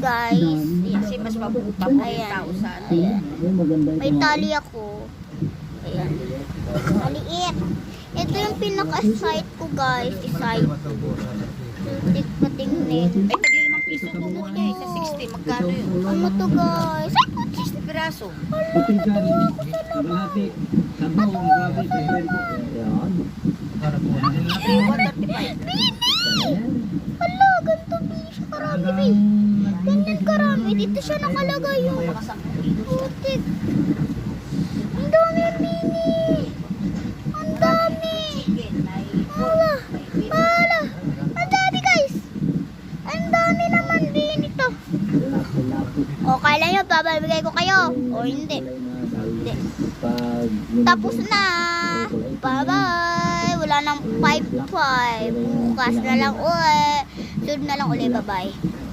guys. Kasi mas mabuta mo yung tao sa ano. Ayan. May tali ako. Ayan. Maliit. Ito yung pinaka-site ko guys. I-site. Tik patingin. Ay, taglimang piso po mo niya sa 60. Magkano yun? Ano to guys? Ay, 60 piraso. Bini! Hala, ganito bini siya karami, Bini. Ganyan karami. Dito siya nakalagay yung putik. Ang dami, Bini. Ang dami. Hala. Hala. Ang dami, guys. Ang dami naman, Bini to. O, kala nyo, bababigay ko kayo. O, hindi. Hindi. Tapos na. Bye-bye. Wala nang 5-5. Bukas na lang uli. Sunod na lang uli. Bye-bye.